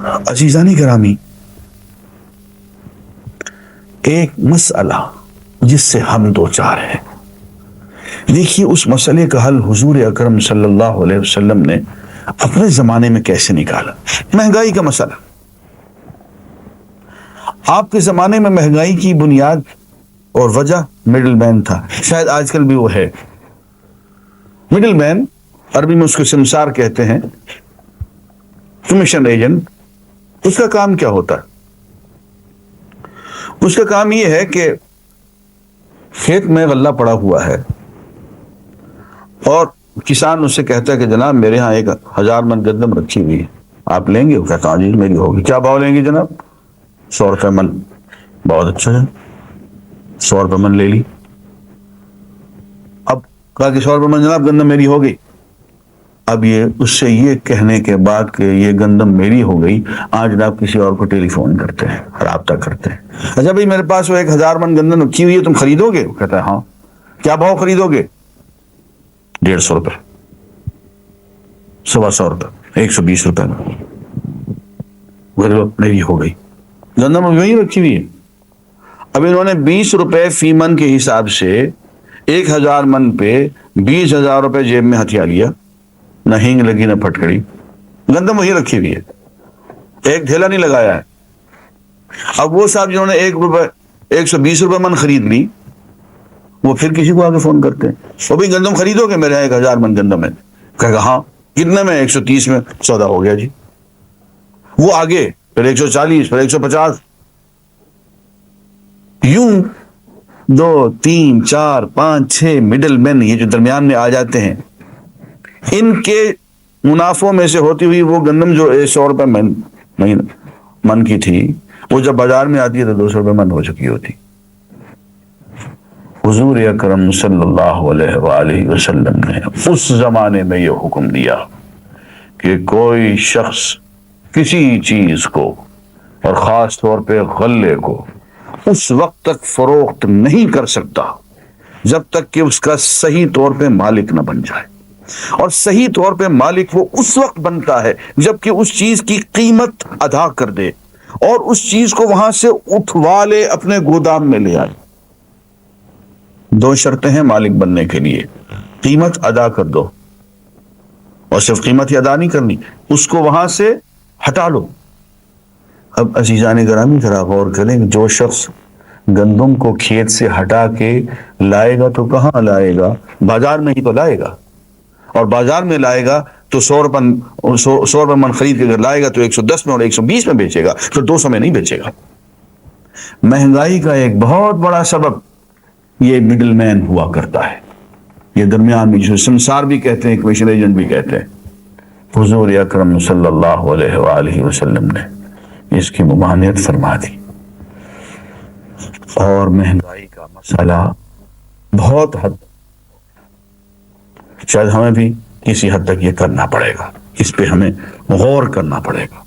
عزیزان گرامی، ایک مسئلہ جس سے ہم دو چار ہیں، دیکھیے اس مسئلے کا حل حضور اکرم صلی اللہ علیہ وسلم نے اپنے زمانے میں کیسے نکالا۔ مہنگائی کا مسئلہ، آپ کے زمانے میں مہنگائی کی بنیاد اور وجہ مڈل مین تھا، شاید آج کل بھی وہ ہے۔ مڈل مین، عربی میں اس کو سمسار کہتے ہیں، کمیشن ایجنٹ۔ اس کا کام کیا ہوتا ہے؟ اس کا کام یہ ہے کہ کھیت میں غلہ پڑا ہوا ہے اور کسان اس سے کہتا ہے کہ جناب میرے ہاں 1000 من گندم رکھی ہوئی ہے، آپ لیں گے؟ وہ کہتا ہاں جی میری ہوگی۔ کیا بھاؤ لیں گے جناب؟ 100 روپے من۔ بہت اچھا ہے، 100 روپے من لے لی۔ اب کہا کہ 100 روپے من جناب گندم میری ہو گئی۔ اب یہ اس سے یہ کہنے کے بعد کہ یہ گندم میری ہو گئی، آج جناب کسی اور کو ٹیلی فون کرتے ہیں، رابطہ کرتے ہیں، اچھا بھائی میرے پاس وہ 1000 من گندم رکھی ہوئی ہے، تم خریدو گے؟ وہ کہتا ہے ہاں۔ کیا بھاؤ خریدو گے؟ 150 روپے، 125 روپے، 120 روپے۔ میری ہو گئی، گندم اب یہیں رکھی ہوئی ہے۔ اب انہوں نے 20 روپے فی من کے حساب سے 1000 من پہ 20,000 روپے جیب میں ہتھیا لیا، نہ ہینگ لگی نہ پھٹکڑی، گندم وہی رکھی ہوئی ہے، ایک ڈھیلا نہیں لگایا ہے۔ اب وہ صاحب جنہوں نے 120 روپے من خرید لی، وہ پھر کسی کو آگے فون کرتے ہیں، وہ بھی گندم خریدو گے؟ میرے 1000 من گندم ہے۔ کہے گا ہاں، کتنے میں؟ 130 میں۔ سودا ہو گیا جی۔ وہ آگے، پھر 140، پھر 150، یوں 2 3 4 5 6 مڈل مین یہ جو درمیان میں آ جاتے ہیں، ان کے منافعوں میں سے ہوتی ہوئی وہ گندم جو 100 روپے من کی تھی، وہ جب بازار میں آتی ہے تو 200 روپے من ہو چکی ہوتی۔ حضور اکرم صلی اللہ علیہ وآلہ وسلم نے اس زمانے میں یہ حکم دیا کہ کوئی شخص کسی چیز کو، اور خاص طور پہ غلے کو، اس وقت تک فروخت نہیں کر سکتا جب تک کہ اس کا صحیح طور پہ مالک نہ بن جائے۔ اور صحیح طور پہ مالک وہ اس وقت بنتا ہے جبکہ اس چیز کی قیمت ادا کر دے اور اس چیز کو وہاں سے اٹھوا لے، اپنے گودام میں لے آئے۔ 2 شرطیں ہیں مالک بننے کے لیے: قیمت ادا کر دو، اور صرف قیمت ہی ادا نہیں کرنی، اس کو وہاں سے ہٹا لو۔ اب عزیزان گرامی ذرا غور کریں، جو شخص گندم کو کھیت سے ہٹا کے لائے گا تو کہاں لائے گا؟ بازار میں ہی تو لائے گا، اور بازار میں لائے گا تو 100 روپے من خرید کے اگر لائے گا تو 110 میں اور 120 میں بیچے گا، تو 200 میں نہیں بیچے گا۔ مہنگائی کا ایک بہت بڑا سبب یہ مڈل مین ہوا کرتا ہے، یہ درمیان میں، جو سمسار بھی کہتے ہیں، کمیشن ایجنٹ بھی کہتے ہیں۔ حضور اکرم صلی اللہ علیہ وآلہ وسلم نے اس کی ممانعت فرما دی، اور مہنگائی کا مسئلہ بہت حد شاید ہمیں بھی کسی حد تک یہ کرنا پڑے گا، اس پہ ہمیں غور کرنا پڑے گا۔